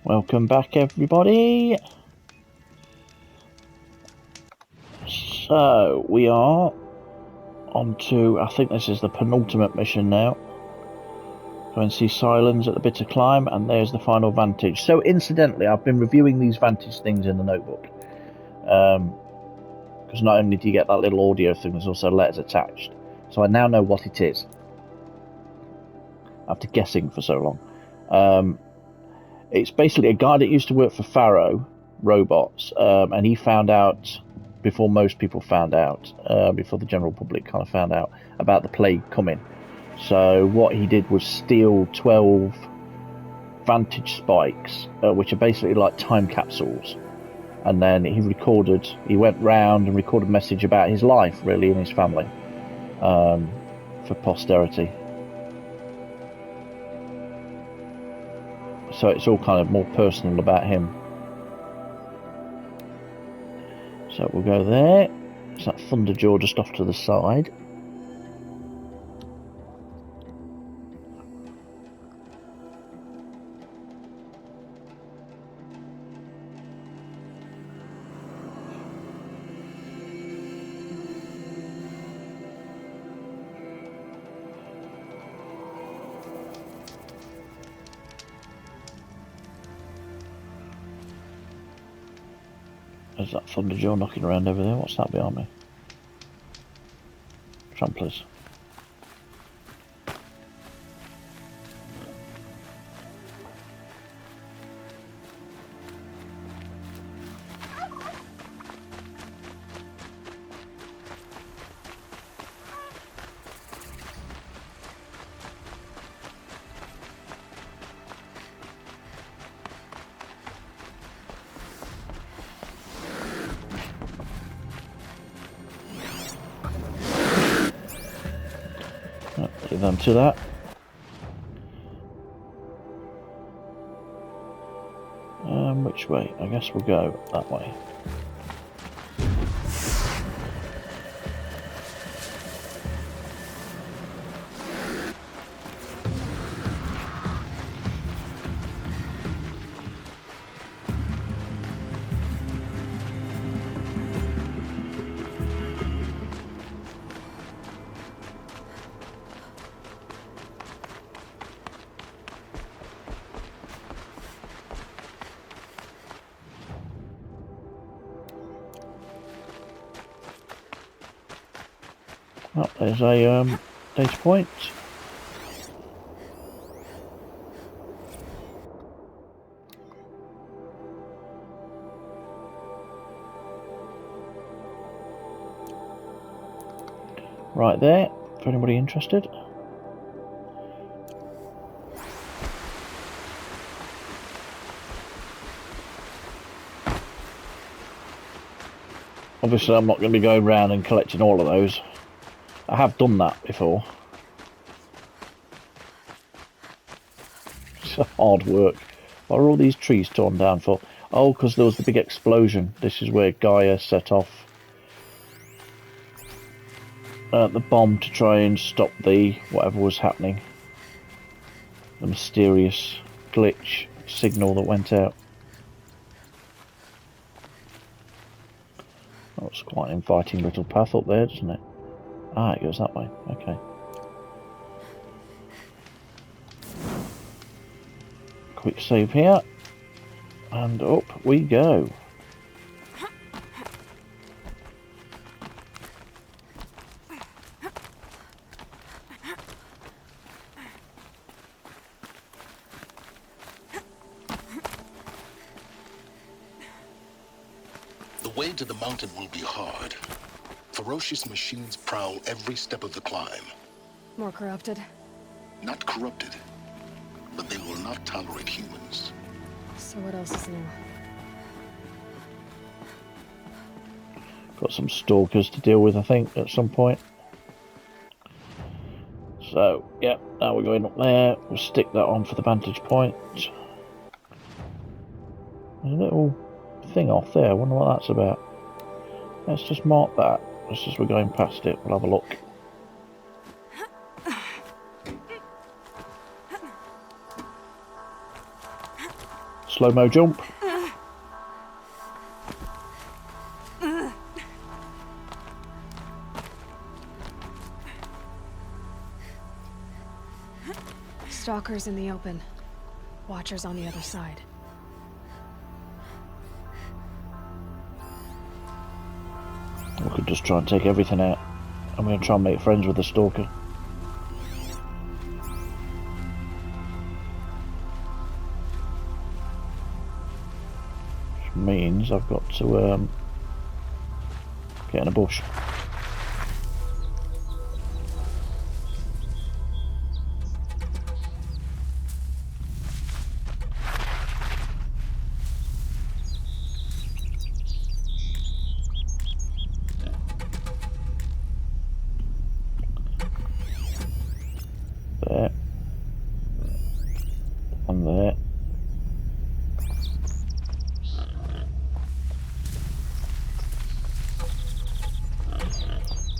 Welcome back, everybody. So, we are on to, I think this is the penultimate mission now. Go and see Silence at the Bitter Climb, and there's the final vantage. So, incidentally, I've been reviewing these vantage things in the notebook. Because not only do you get that little audio thing, there's also letters attached. So I now know what it is. After guessing for so long. It's basically a guy that used to work for Faro Robots, and he found out before most people found out, before the general public kind of found out about the plague coming. So what he did was steal 12 vantage spikes, which are basically like time capsules, and then he went round and recorded a message about his life, really, and his family, for posterity. So it's all kind of more personal about him. So we'll go there. It's that Thunderjaw just off to the side. There's that Thunderjaw knocking around over there. What's that behind me? Tramplers. Leave them to that. Which way? I guess we'll go that way. Oh, there's a data point. Right there, for anybody interested. Obviously I'm not going to be going around and collecting all of those. I have done that before. It's hard work. What are all these trees torn down for? Oh, because there was the big explosion. This is where Gaia set off the bomb to try and stop the whatever was happening. The mysterious glitch signal that went out. Oh, it's quite an inviting little path up there, doesn't it? Ah, it goes that way. Okay. Quick save here. And up we go. The way to the mountain will be hard. Ferocious machines prowl every step of the climb. More corrupted? Not corrupted, but they will not tolerate humans. So what else is new? Got some stalkers to deal with, I think, at some point. So, yeah, now we're going up there. We'll stick that on for the vantage point. There's a little thing off there. I wonder what that's about. Let's just mark that. Just as we're going past it, we'll have a look. Slow-mo jump. Stalkers in the open. Watchers on the other side. We could just try and take everything out. I'm going to try and make friends with the stalker. Which means I've got to get in a bush. There. And there.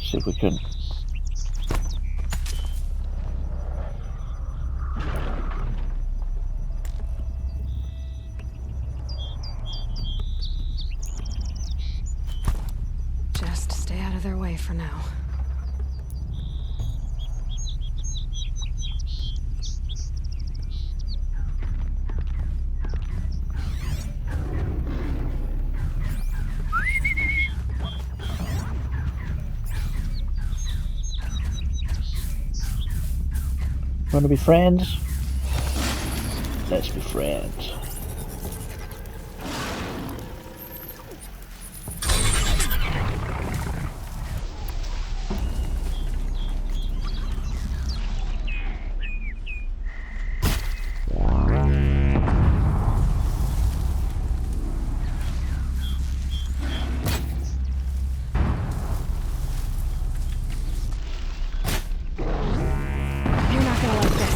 See if we can. Just stay out of their way for now. Want to be friends? Let's be friends. You're not gonna like this.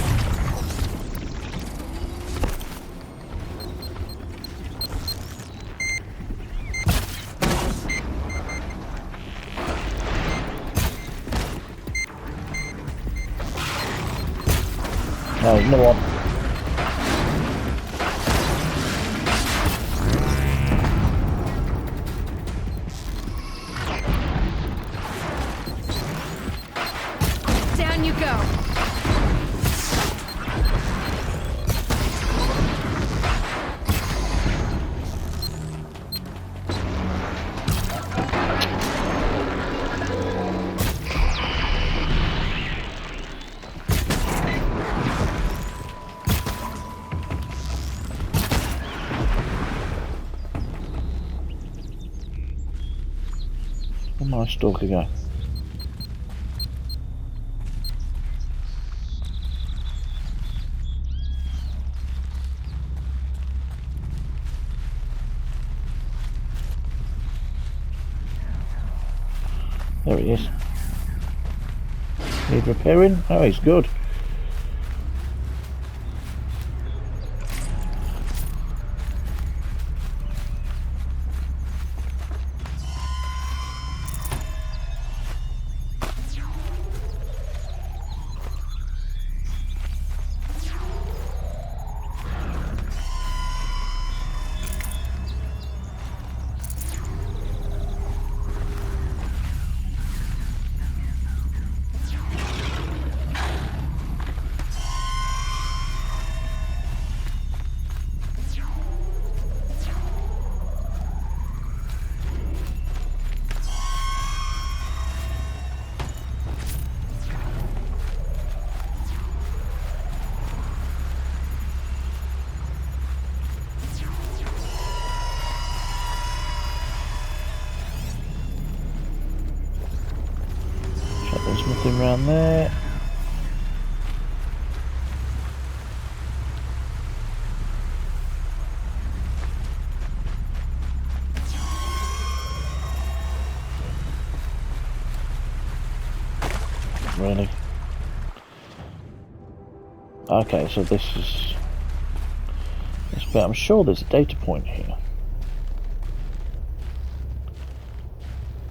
No, no one. Down you go. Where'd my stalker go? There he is. Need repairing? Oh, he's good. There's nothing around there. Really? Okay, so this is this bit. I'm sure there's a data point here.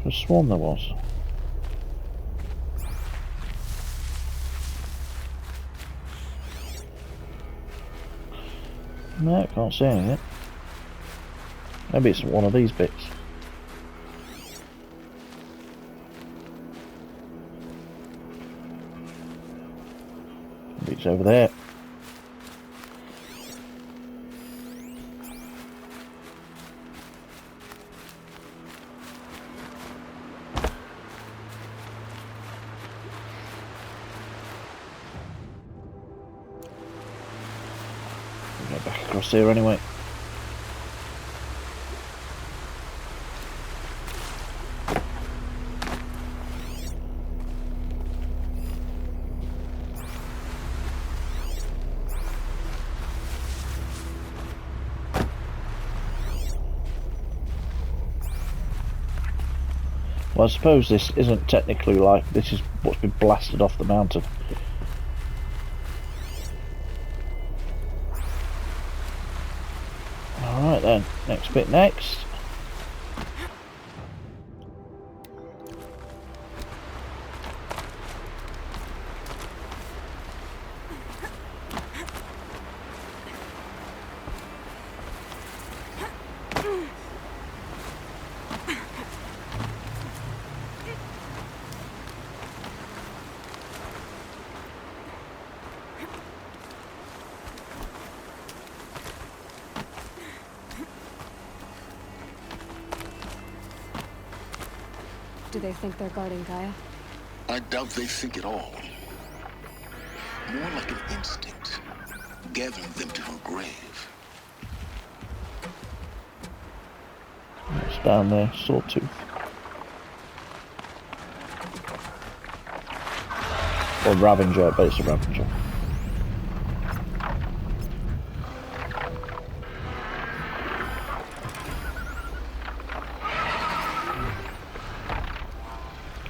I sworn there was. No, can't see anything. Maybe it's one of these bits. Maybe it's over there. We'll go back across here anyway. Well, I suppose this isn't technically like this is what's been blasted off the mountain. Alright then, next bit next. Do they think they're guarding Gaia? I doubt they think at all. More like an instinct, gathering them to her grave. It's down there, Sawtooth. Or Ravager, but it's a Ravager.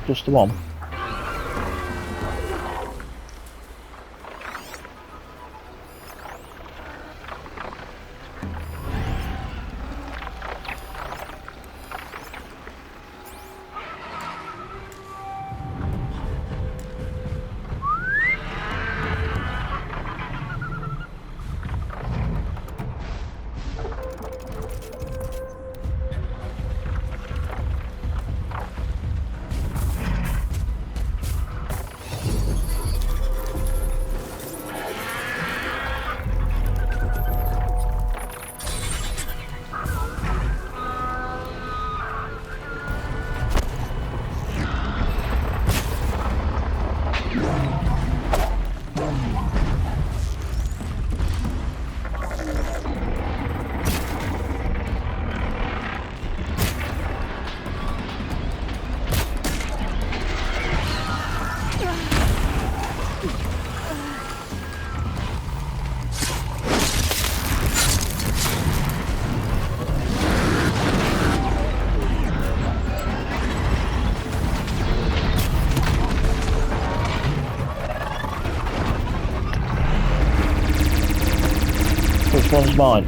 Just the one. Which one's mine?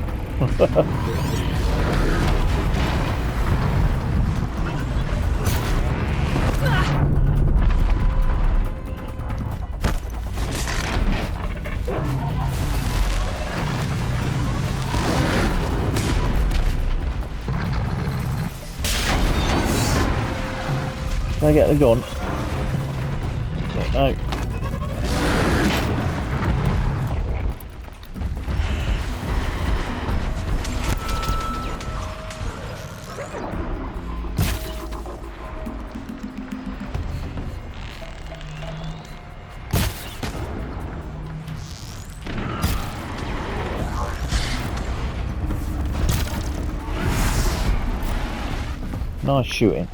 Can I get the gun? No. Nice shooting.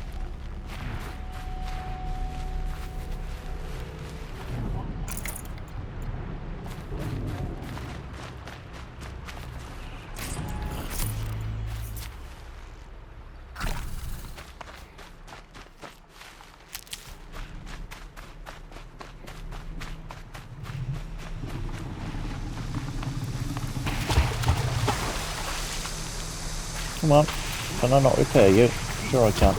Come on, can I not repair you? Sure I can.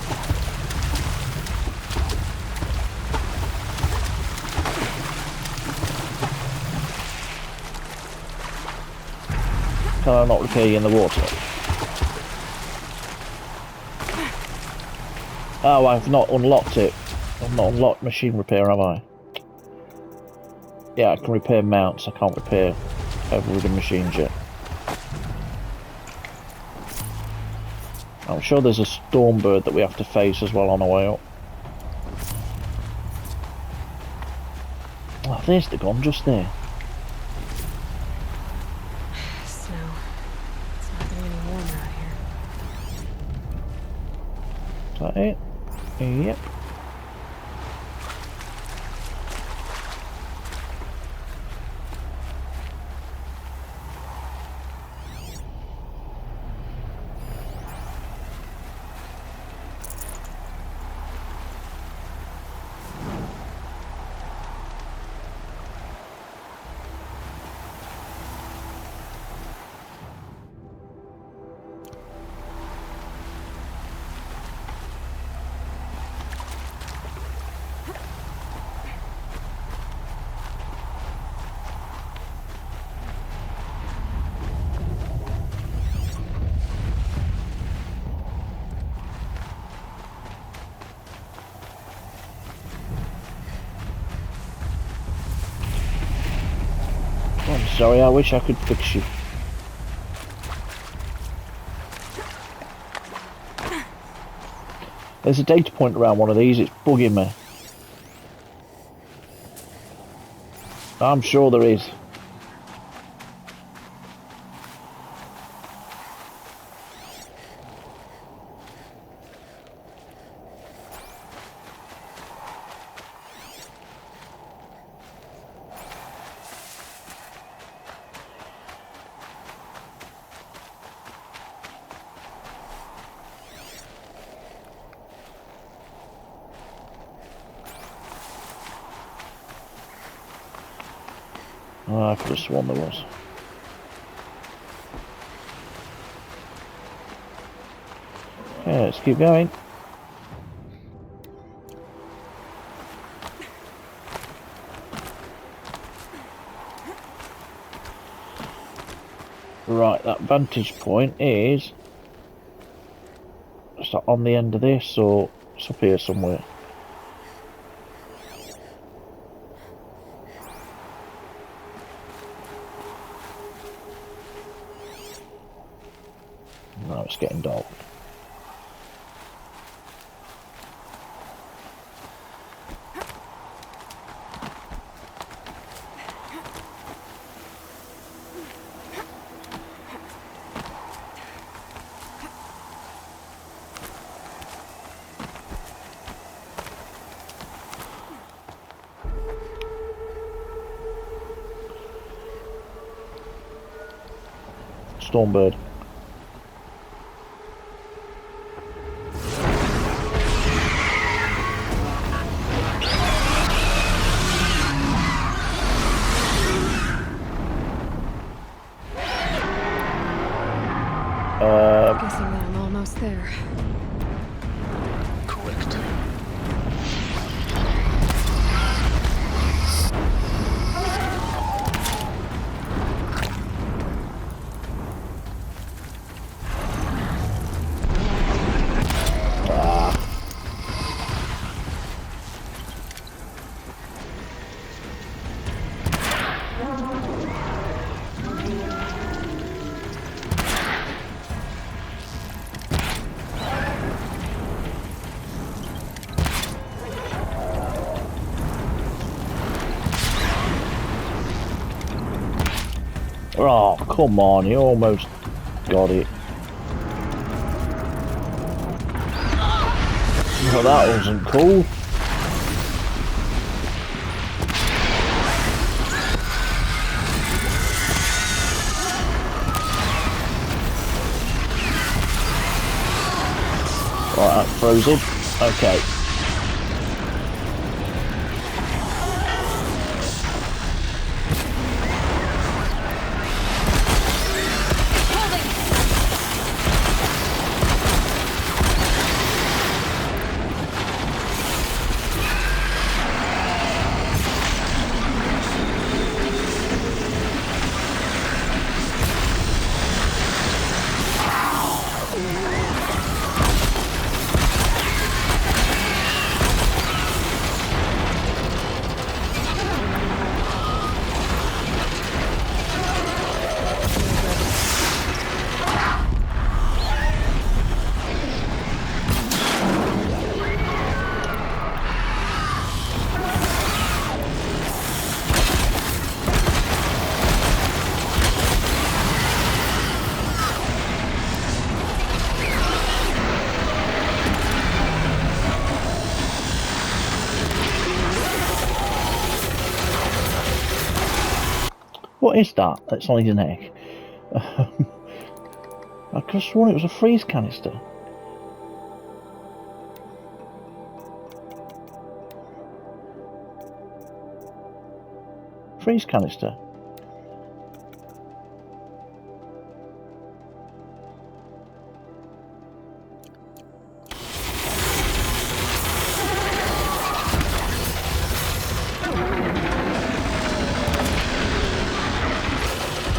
Can I not repair you in the water? Oh, I've not unlocked it. I've not unlocked machine repair, have I? Yeah, I can repair mounts. I can't repair overridden machines yet. I'm sure there's a storm bird that we have to face as well on our way up. Oh, there's the gun, just there. Snow. It's not getting any warmer out here. Is that it? Yep. I'm sorry, I wish I could fix you. There's a data point around one of these, it's bugging me. I'm sure there is. Oh, I could have sworn there was. Yeah, let's keep going. Right, that vantage point is... Is that on the end of this, or it's up here somewhere? No, it's getting dark. Stormbird. Guessing that I'm almost there. Correct. Oh, come on, you almost got it. Well, that wasn't cool. Right, that's frozen. Okay. What is that? That's on his neck. I could have sworn it was a freeze canister. Freeze canister.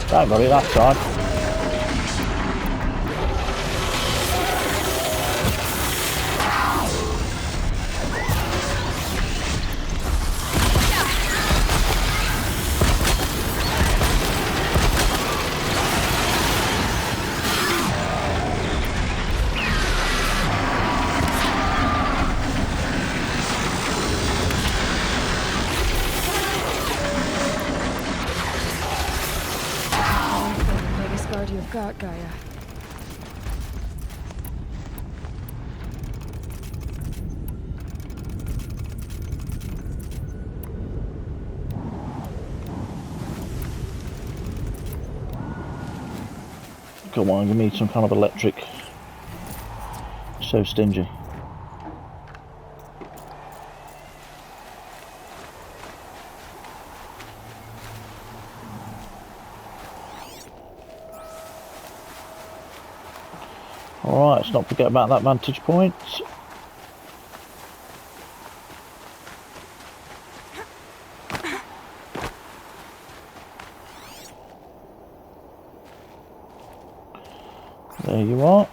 I got it that time. Biggest guard you've got, Gaia. Come on, give me some kind of electric. So stingy. Alright, let's not forget about that vantage point. There you are.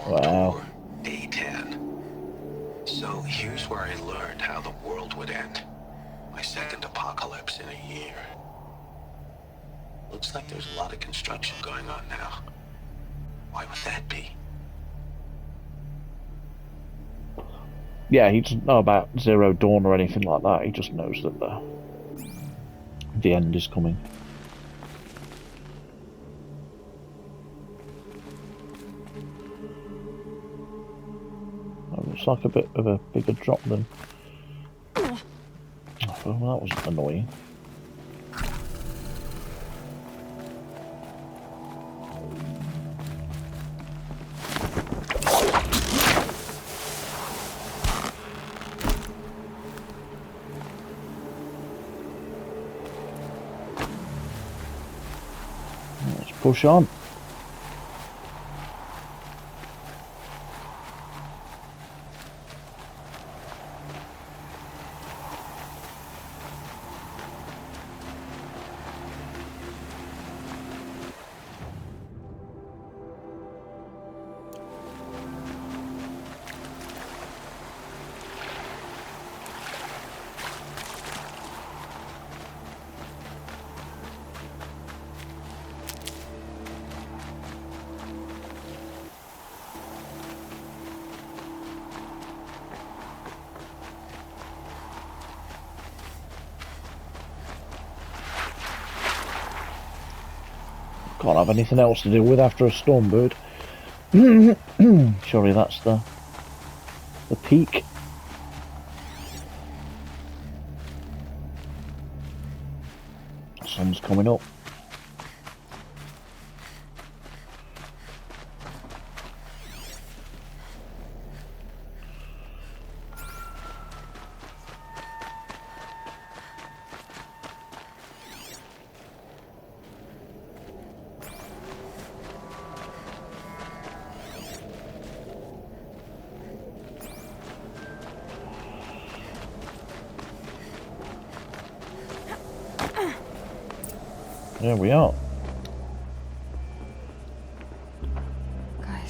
Wow. Door A10. So here's where I learned how the world would end. My second apocalypse in a year. Looks like there's a lot of construction going on now. Why would that be? Yeah, he doesn't know about Zero Dawn or anything like that. He just knows that the end is coming. Looks like a bit of a bigger drop than... Oh, well, that was annoying. Let's push on. Can't have anything else to deal with after a storm bird. Surely that's the peak. Sun's coming up. There we are. Guys,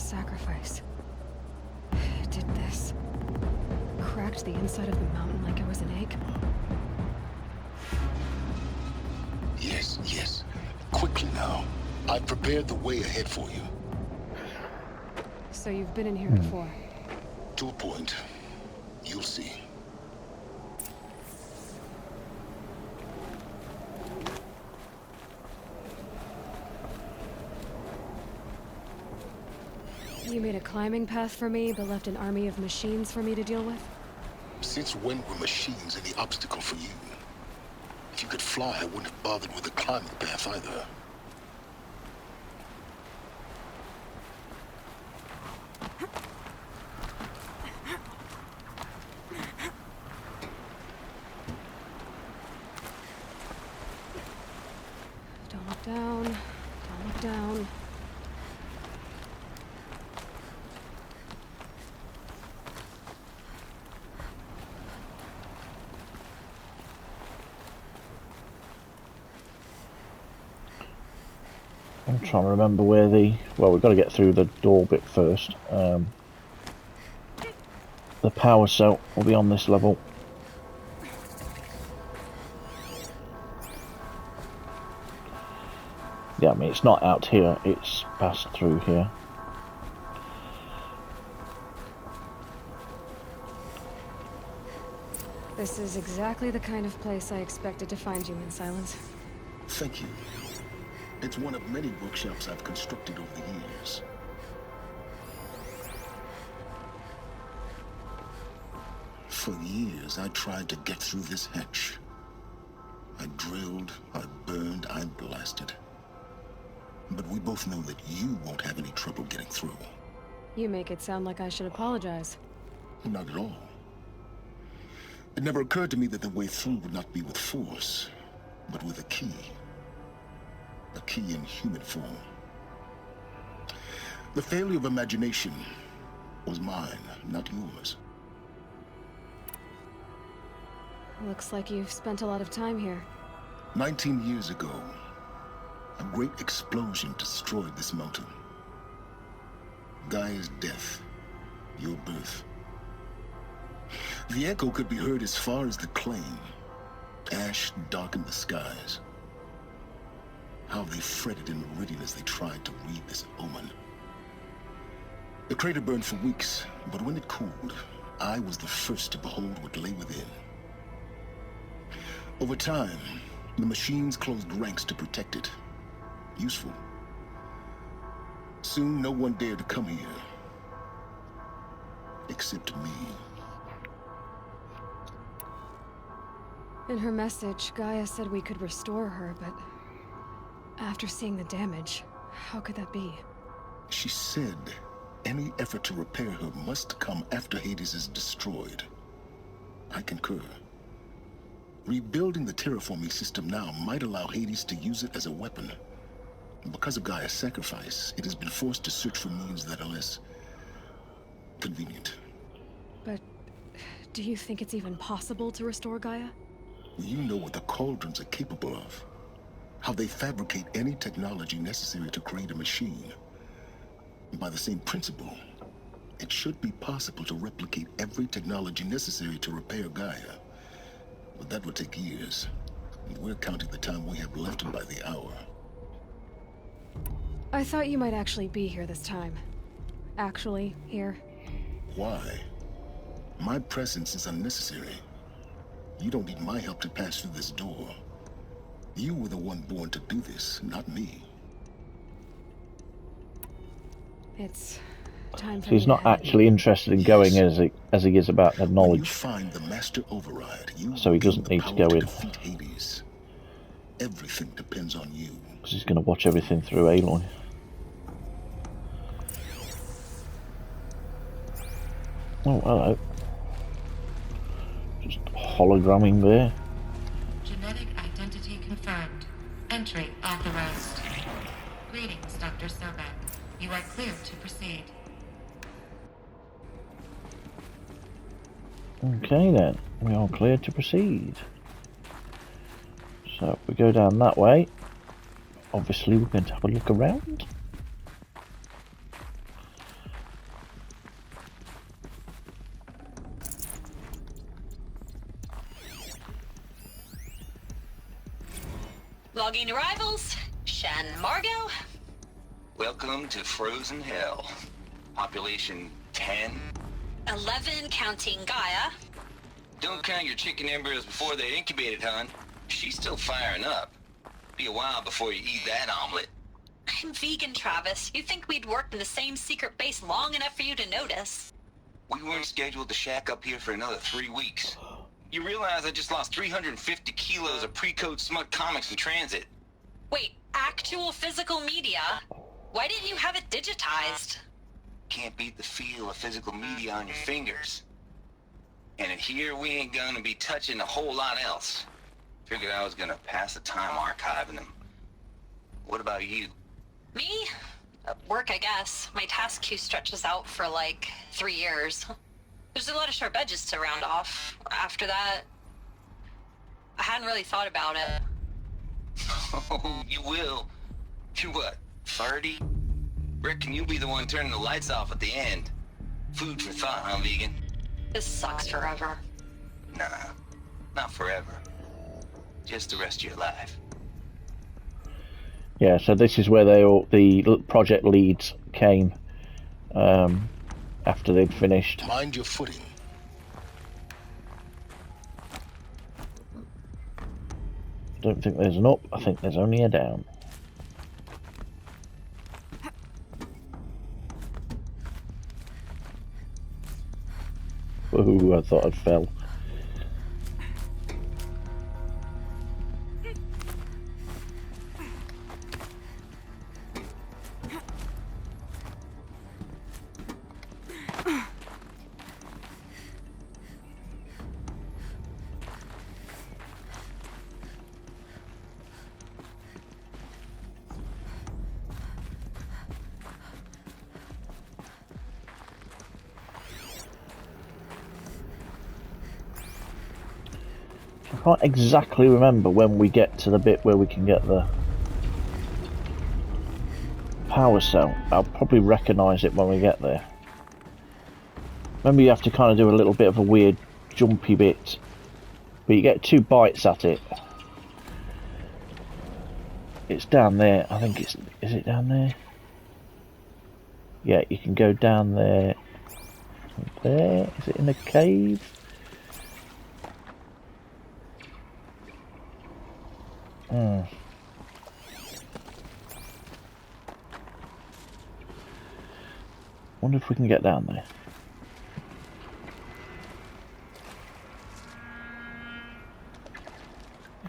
scraped the inside of the mountain like it was an egg? Yes, yes. Quickly now. I've prepared the way ahead for you. So you've been in here before? To a point. You'll see. You made a climbing path for me, but left an army of machines for me to deal with? Since when were machines any obstacle for you? If you could fly, I wouldn't have bothered with the climbing path either. Don't look down. Don't look down. I'm trying to remember where the... Well, we've got to get through the door bit first. The power cell will be on this level. Yeah, I mean, it's not out here, it's passed through here. This is exactly the kind of place I expected to find you in, Silence. Thank you. It's one of many workshops I've constructed over the years. For years, I tried to get through this hatch. I drilled, I burned, I blasted. But we both know that you won't have any trouble getting through. You make it sound like I should apologize. Not at all. It never occurred to me that the way through would not be with force, but with a key. A key in human form. The failure of imagination was mine, not yours. Looks like you've spent a lot of time here. 19 years ago, a great explosion destroyed this mountain. Gaia's death, your birth. The echo could be heard as far as the claim. Ash darkened the skies. How they fretted in meridian as they tried to read this omen. The crater burned for weeks, but when it cooled, I was the first to behold what lay within. Over time, the machines closed ranks to protect it. Useful. Soon, no one dared to come here. Except me. In her message, Gaia said we could restore her, but... after seeing the damage, how could that be? She said any effort to repair her must come after Hades is destroyed. I concur. Rebuilding the terraforming system now might allow Hades to use it as a weapon. Because of Gaia's sacrifice, it has been forced to search for means that are less convenient. But do you think it's even possible to restore Gaia? You know what the cauldrons are capable of. How they fabricate any technology necessary to create a machine. By the same principle, it should be possible to replicate every technology necessary to repair Gaia. But that would take years. And we're counting the time we have left by the hour. I thought you might actually be here this time. Actually, here. Why? My presence is unnecessary. You don't need my help to pass through this door. You were the one born to do this, not me. It's time for He's me to not head. actually interested in going as he is about the When you knowledge, find the master override, you so he gain doesn't the need to power go in. defeat Hades. Everything depends on you. because he's going to watch everything through Aloy. Oh, hello. Just hologramming there. Genetic identity confirmed. Entry authorized. Greetings, Dr. Sobek. You are clear to proceed. Okay then, we are clear to proceed. So we go down that way. Obviously we're going to have a look around. Logging arrivals. Shan Margot. Welcome to Frozen Hell. Population 10. 11 counting Gaia. Don't count your chicken embryos before they're incubated, hon. She's still firing up. Be a while before you eat that omelet. I'm vegan, Travis. You think we'd worked in the same secret base long enough for you to notice? We weren't scheduled to shack up here for another 3 weeks. You realize I just lost 350 kilos of pre-code smut comics in transit. Wait, actual physical media? Why didn't you have it digitized? Can't beat the feel of physical media on your fingers. And in here, we ain't gonna be touching a whole lot else. Figured I was gonna pass the time archiving them. What about you? Me? Work, I guess. My task queue stretches out for like 3 years. There's a lot of sharp edges to round off. After that, I hadn't really thought about it. Oh, you will. You're what, 30? Reckon you'll be the one turning the lights off at the end. Food for thought, huh, vegan? This sucks forever. Nah, not forever. Just the rest of your life. Yeah, so this is where the project leads came after they'd finished. Mind your footing. I don't think there's an up, I think there's only a down. Ooh, I thought I'd fell. I can't exactly remember when we get to the bit where we can get the power cell. I'll probably recognise it when we get there. Remember, you have to kind of do a little bit of a weird jumpy bit, but you get 2 bites at it. It's down there. I think it's... Is it down there? Yeah, you can go down there. There? Is it in the cave? Wonder if we can get down there.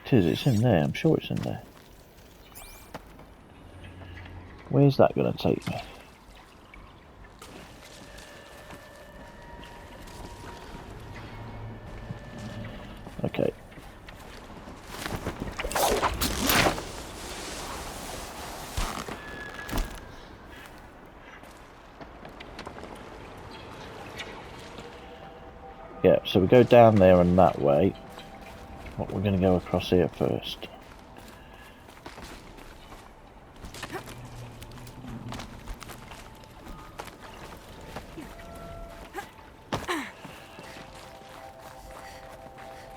It is, it's in there, I'm sure it's in there. Where's that going to take me? Okay. Yeah, so we go down there and that way. But we're going to go across here first.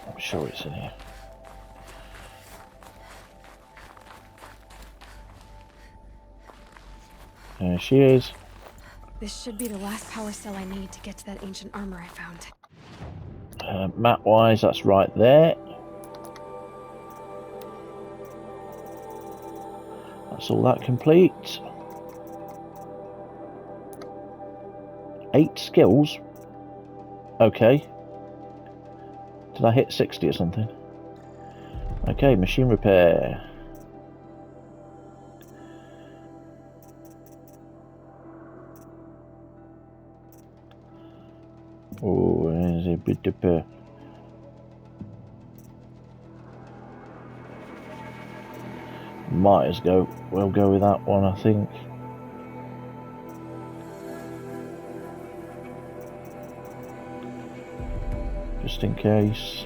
I'm sure it's in here. There she is. This should be the last power cell I need to get to that ancient armor I found. Map-wise, that's right there. That's all that complete. 8 skills. Okay. Did I hit 60 or something? Okay, machine repair. Oh, there's a bit of might as well go with that one, I think. Just in case.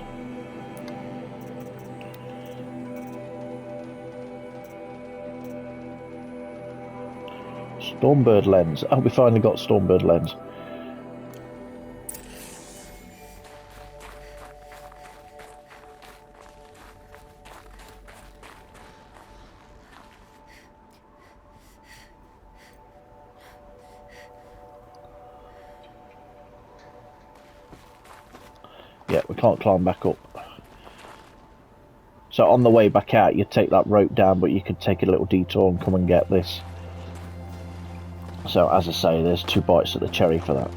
Stormbird lens. Oh, we finally got Stormbird lens. we can't climb back up. So on the way back out, you take that rope down, but you could take a little detour and come and get this. So as I say, there's 2 bites of the cherry for that.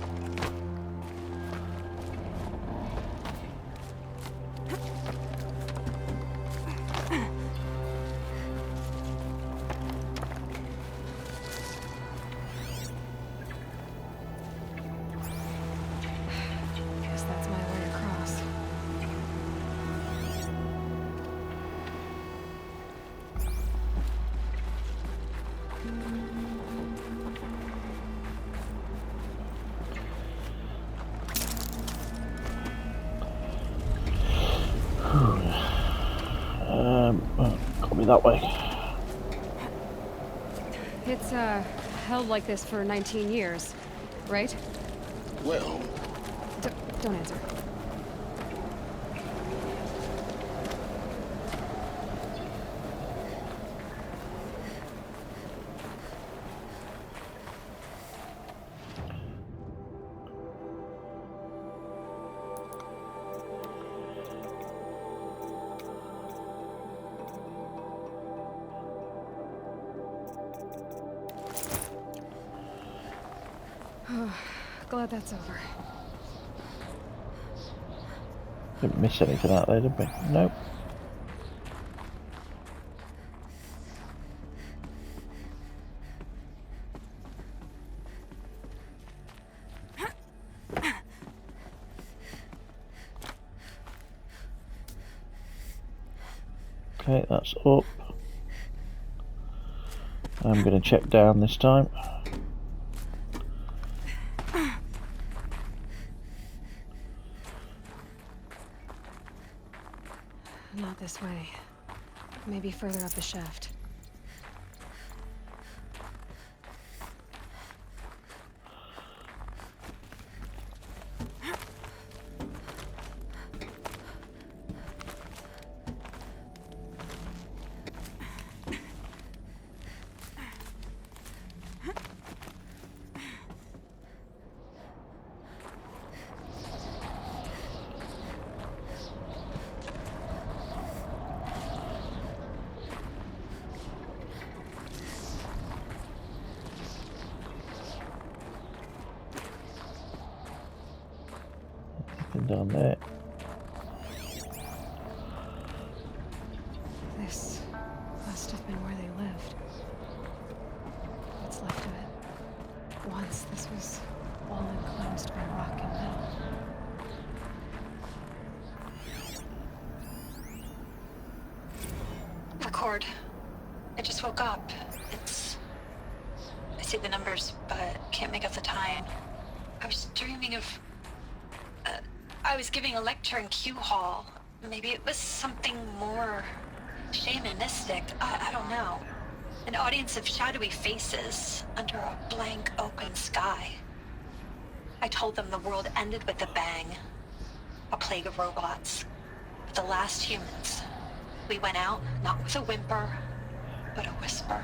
Guess that's my way across. Got me that way. It's, held like this for 19 years, right? Well, Don't answer. Glad that's over. Didn't miss anything out there, did we? Nope. Okay, that's up. I'm going to check down this time. Not this way. Maybe further up the shaft. Nothing down there. This must have been where they lived. What's left of it. Once this was all enclosed by rock and metal. Record. I just woke up. I see the numbers, but can't make out the time. I was dreaming of... I was giving a lecture in Q Hall. Maybe it was something more shamanistic. I don't know. An audience of shadowy faces under a blank open sky. I told them the world ended with a bang. A plague of robots. The last humans. We went out, not with a whimper, but a whisper.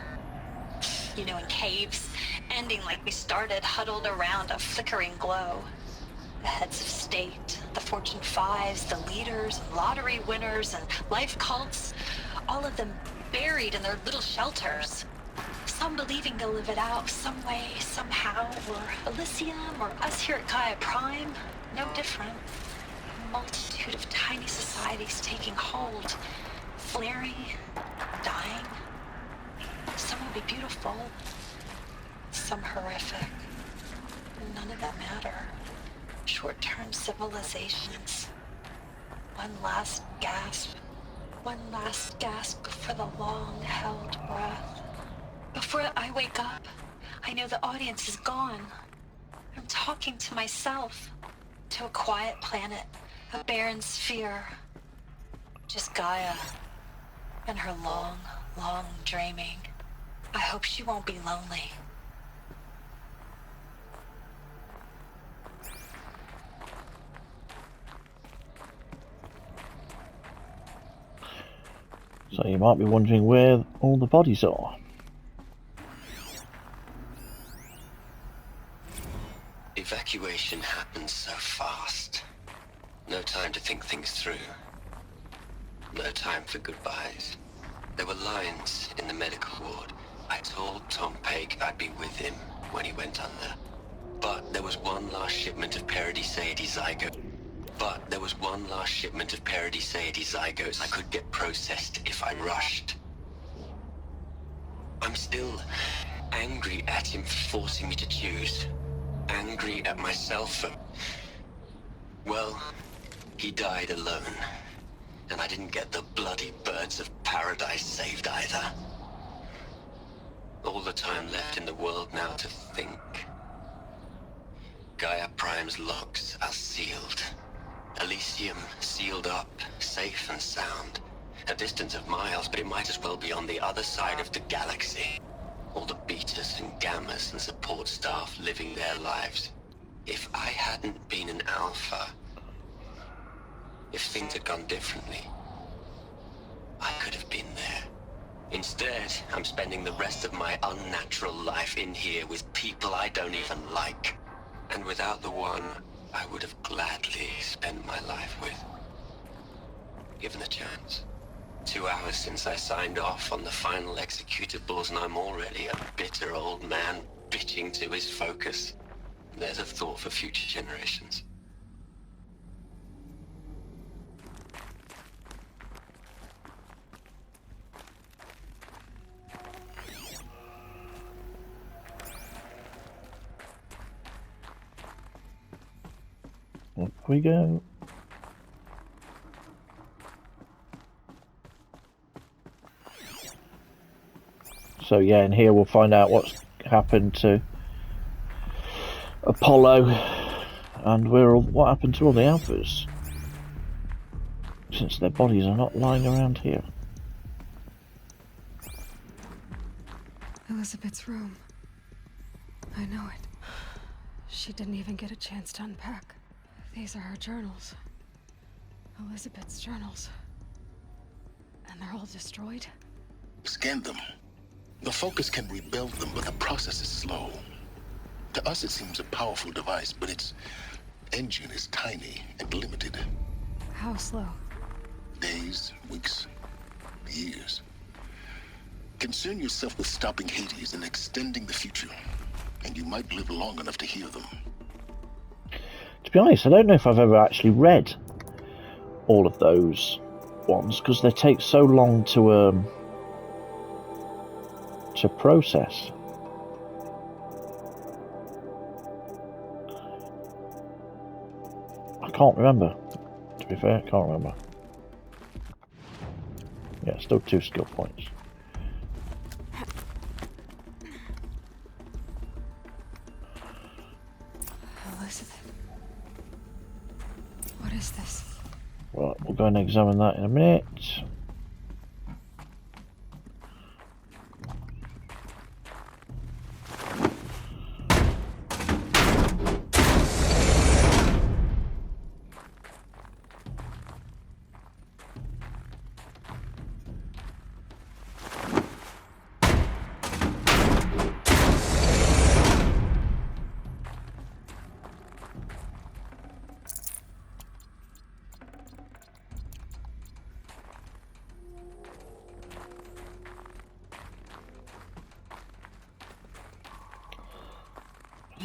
You know, in caves, ending like we started, huddled around a flickering glow. The heads of state, the Fortune 5s, the leaders, and lottery winners, and life cults, all of them buried in their little shelters. Some believing to live it out some way, somehow, or Elysium, or us here at Gaia Prime, no different. A multitude of tiny societies taking hold, flaring, dying. Some will be beautiful, some horrific. None of that matter. Short-term civilizations. One last gasp. One last gasp before the long-held breath. Before I wake up, I know the audience is gone. I'm talking to myself. To a quiet planet. A barren sphere. Just Gaia. And her long, long dreaming. I hope she won't be lonely. So you might be wondering where all the bodies are. Evacuation happened so fast. No time to think things through. No time for goodbyes. There were lines in the medical ward. I told Tom Pake I'd be with him when he went under. But there was one last shipment of Paradiseidae zygotes. I could get processed if I rushed. I'm still angry at him for forcing me to choose. Angry at myself for... Well, he died alone. And I didn't get the bloody birds of paradise saved either. All the time left in the world now to think. Gaia Prime's locks are sealed. Elysium sealed up, safe and sound. A distance of miles, but it might as well be on the other side of the galaxy. All the betas and gammas and support staff living their lives. If I hadn't been an alpha, if things had gone differently, I could have been there. Instead, I'm spending the rest of my unnatural life in here with people I don't even like. And without the one I would have gladly spent my life with. Given a chance. 2 hours since I signed off on the final executables, and I'm already a bitter old man bitching to his focus. There's a thought for future generations. Up we go. So yeah, and here we'll find out what's happened to Apollo and what happened to all the alphas, since their bodies are not lying around here. Elizabeth's room. I know it. She didn't even get a chance to unpack. These are her journals. Elizabeth's journals. And they're all destroyed? Scan them. The Focus can rebuild them, but the process is slow. To us, it seems a powerful device, but its engine is tiny and limited. How slow? Days, weeks, years. Concern yourself with stopping Hades and extending the future, and you might live long enough to hear them. To be honest, I don't know if I've ever actually read all of those ones, because they take so long to process. I can't remember. To be fair, I can't remember. Yeah, still 2 skill points. Elizabeth. What is this? Right, we'll go and examine that in a minute.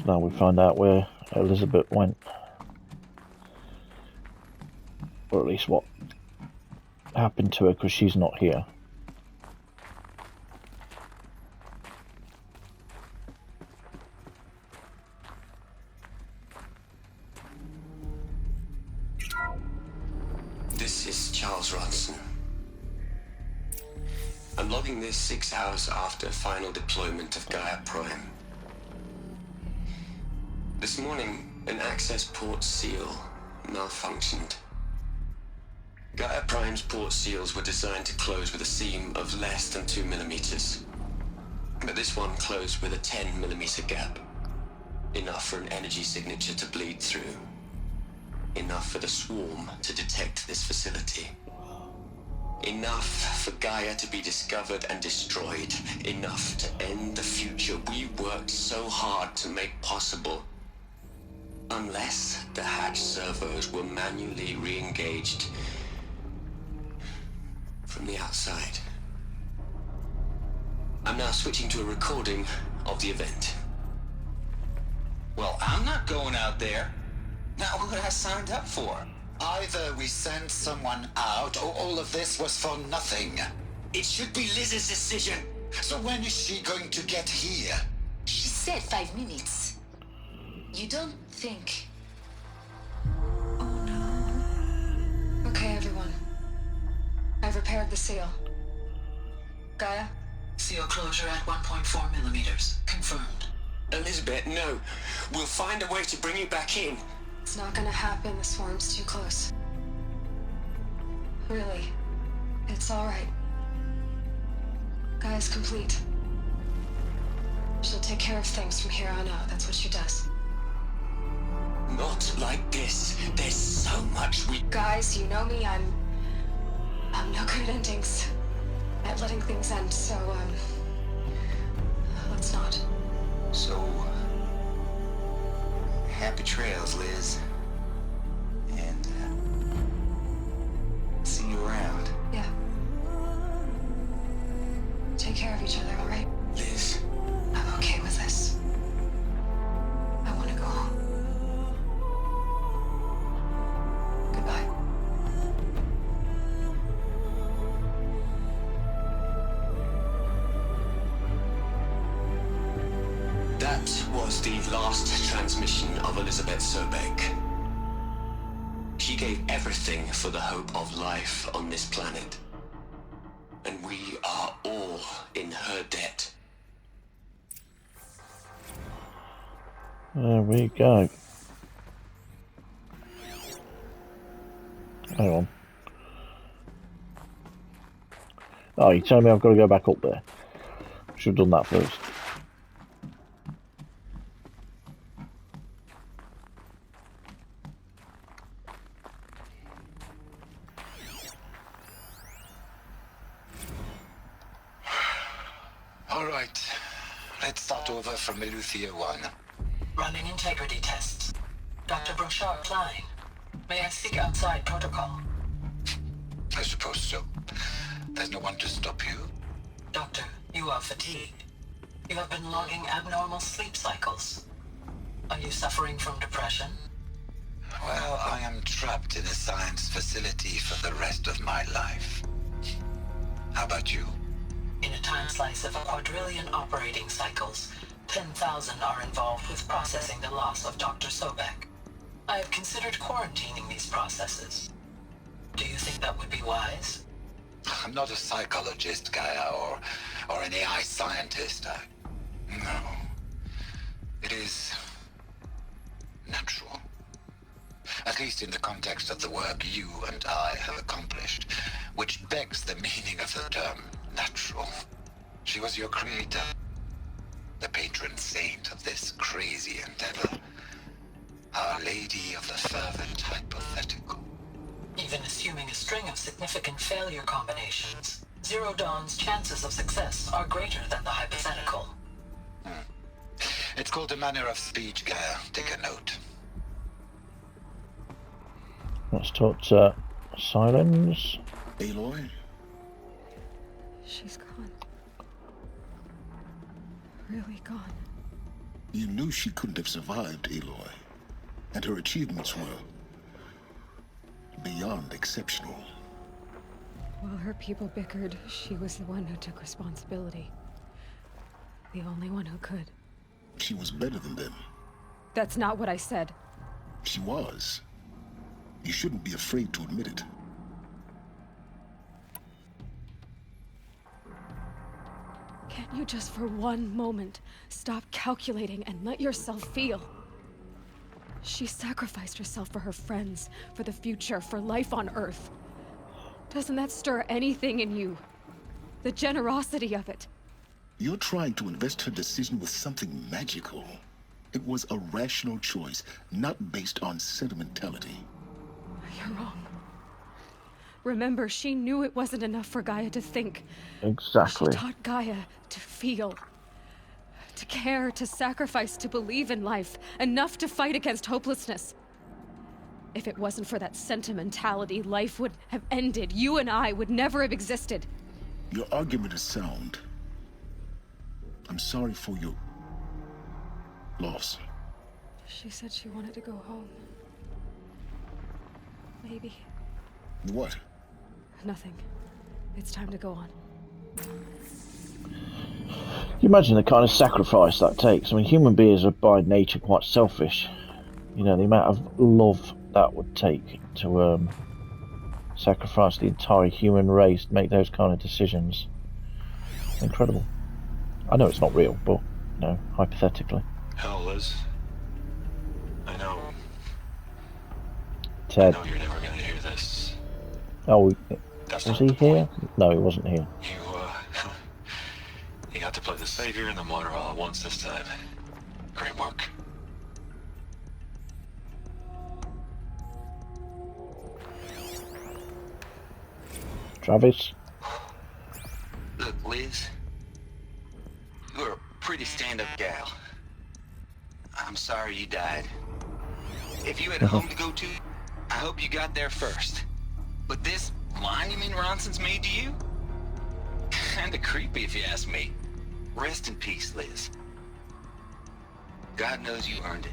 Now we find out where Elizabeth went, or at least what happened to her, because she's not here. This is Charles Ronson. I'm logging this 6 hours after final deployment of Gaia Prime. This morning, an access port seal malfunctioned. Gaia Prime's port seals were designed to close with a seam of less than 2 millimeters. But this one closed with a 10 millimeter gap. Enough for an energy signature to bleed through. Enough for the swarm to detect this facility. Enough for Gaia to be discovered and destroyed. Enough to end the future we worked so hard to make possible. Unless the hatch servos were manually re-engaged from the outside. I'm now switching to a recording of the event. Well, I'm not going out there. Not what I signed up for. Either we send someone out, or all of this was for nothing. It should be Liz's decision. So when is she going to get here? She said 5 minutes. You don't think... Oh no. Okay, everyone. I've repaired the seal. Gaia? Seal closure at 1.4 millimeters. Confirmed. Elizabeth, no. We'll find a way to bring you back in. It's not gonna happen. The swarm's too close. Really. It's alright. Gaia's complete. She'll take care of things from here on out. That's what she does. Not like this. There's so much we... Guys, you know me. I'm no good at endings. At letting things end, so, let's not. So, happy trails, Liz. And, see you around. Yeah. Take care of each other, alright? Liz. I'm okay with this. I want to go home. Goodbye. That was the last transmission of Elizabeth Sobek. She gave everything for the hope of life on this planet. And we are all in her debt. There we go. Hang on. Oh, you tell me I've got to go back up there. Should have done that first. All right. Let's start over from Eleuthia 1. Running integrity tests. Dr. Brochard Klein. May I speak outside protocol? I suppose so. There's no one to stop you. Doctor, you are fatigued. You have been logging abnormal sleep cycles. Are you suffering from depression? Well, I am trapped in a science facility for the rest of my life. How about you? In a time slice of a quadrillion operating cycles, 10,000 are involved with processing the loss of Dr. Sobek. I have considered quarantining these processes. Do you think that would be wise? I'm not a psychologist, Gaia, or an AI scientist. No. It is natural. At least in the context of the work you and I have accomplished, which begs the meaning of the term natural. She was your creator, the patron saint of this crazy endeavor, Our Lady of the Fervent Hypothetical. Even assuming a string of significant failure combinations, Zero Dawn's chances of success are greater than the hypothetical. It's called a manner of speech, Gaia. Take a note. Let's talk to Silence. Aloy? She's gone. Really gone. You knew she couldn't have survived, Aloy. And her achievements were beyond exceptional. While her people bickered, she was the one who took responsibility. The only one who could. She was better than them. That's not what I said. She was. You shouldn't be afraid to admit it. Can't you just for one moment stop calculating and let yourself feel? She sacrificed herself for her friends, for the future, for life on Earth. Doesn't that stir anything in you? The generosity of it. You're trying to invest her decision with something magical. It was a rational choice, not based on sentimentality. You're wrong. Remember, she knew it wasn't enough for Gaia to think. Exactly. She taught Gaia to feel. To care, to sacrifice, to believe in life. Enough to fight against hopelessness. If it wasn't for that sentimentality, life would have ended. You and I would never have existed. Your argument is sound. I'm sorry for your loss. She said she wanted to go home. Maybe. What? Nothing. It's time to go on. You imagine the kind of sacrifice that takes. I mean, human beings are by nature quite selfish. You know, the amount of love that would take to sacrifice the entire human race to make those kind of decisions. Incredible. I know it's not real, but, you know, hypothetically. Hell, Liz. I know. Ted. I know you're never gonna hear this. Oh, That's was not he the here? point. No, he wasn't here. You got to play the savior and the martyr all at once this time. Great work. Travis? Look, Liz. You're a pretty stand-up gal. I'm sorry you died. If you had a home to go to, I hope you got there first. But this monument Ronson's made to you? Kinda creepy if you ask me. Rest in peace, Liz. God knows you earned it.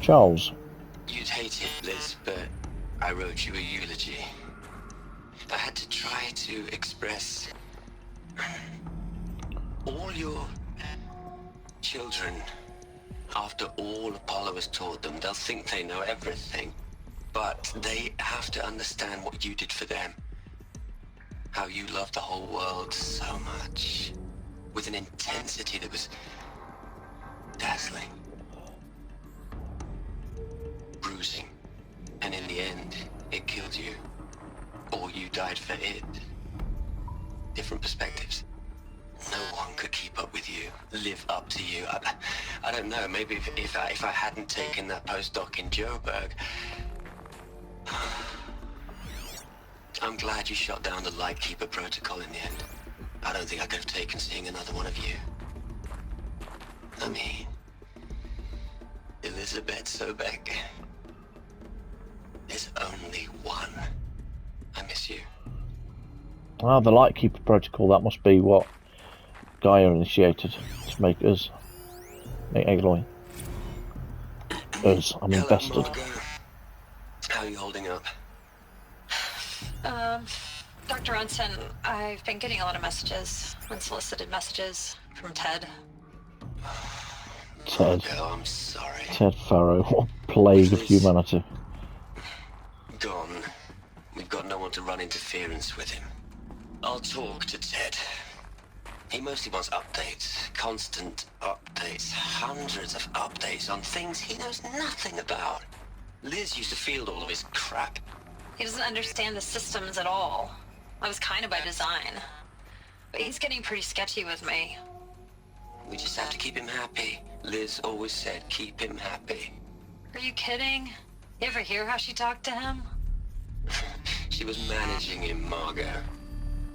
Charles? You'd hate it, Liz, but I wrote you a eulogy. I had to try to express all your children. After all Apollo has taught them, they'll think they know everything. But they have to understand what you did for them. How you loved the whole world so much. With an intensity that was dazzling. Bruising. And in the end, it killed you. Or you died for it. Different perspectives. No one could keep up with you, live up to you. I don't know, maybe if I hadn't taken that postdoc in Joburg. I'm glad you shot down the Lightkeeper protocol in the end. I don't think I could have taken seeing another one of you. I mean, Elizabeth Sobek. There's only one. I miss you. Ah, the Lightkeeper protocol, that must be what Gaia initiated to make Aloy. Us, I'm invested. Margot. How are you holding up? Dr. Ronson, I've been getting a lot of messages, unsolicited messages from Ted. Ted. Margot, I'm sorry. Ted Farrow, what a plague of humanity. Gone. We've got no one to run interference with him. I'll talk to Ted. He mostly wants updates. Constant updates. Hundreds of updates on things he knows nothing about. Liz used to field all of his crap. He doesn't understand the systems at all. That was kind of by design. But he's getting pretty sketchy with me. We just have to keep him happy. Liz always said keep him happy. Are you kidding? You ever hear how she talked to him? She was managing him, Margot.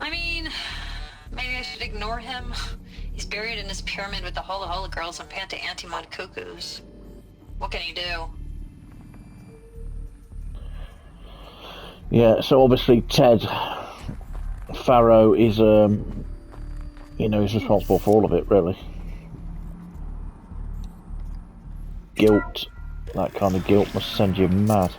I mean, maybe I should ignore him. He's buried in his pyramid with the Hola Hola girls and Panta Antimod cuckoos. What can he do? Yeah, so obviously Ted Farrow is, you know, he's responsible for all of it, really. Guilt, that kind of guilt must send you mad.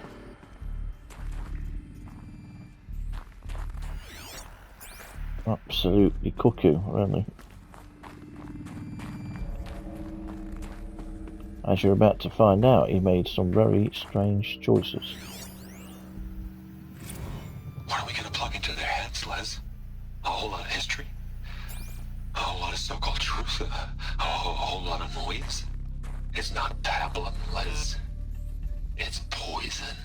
Absolutely cuckoo, really. As you're about to find out, he made some very strange choices. What are we gonna plug into their heads, Les? A whole lot of history? A whole lot of so-called truth? A whole lot of noise? It's not pablum, Les. It's poison.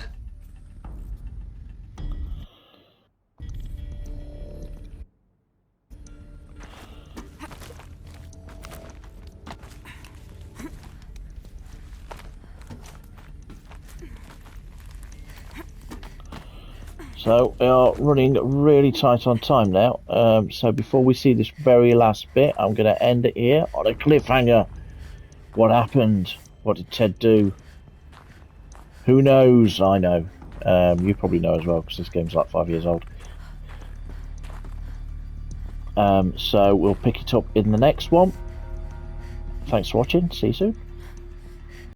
So we are running really tight on time now. So before we see this very last bit, I'm going to end it here on a cliffhanger. What happened? What did Ted do? Who knows? I know. You probably know as well, because this game's like 5 years old. So we'll pick it up in the next one. Thanks for watching. See you soon.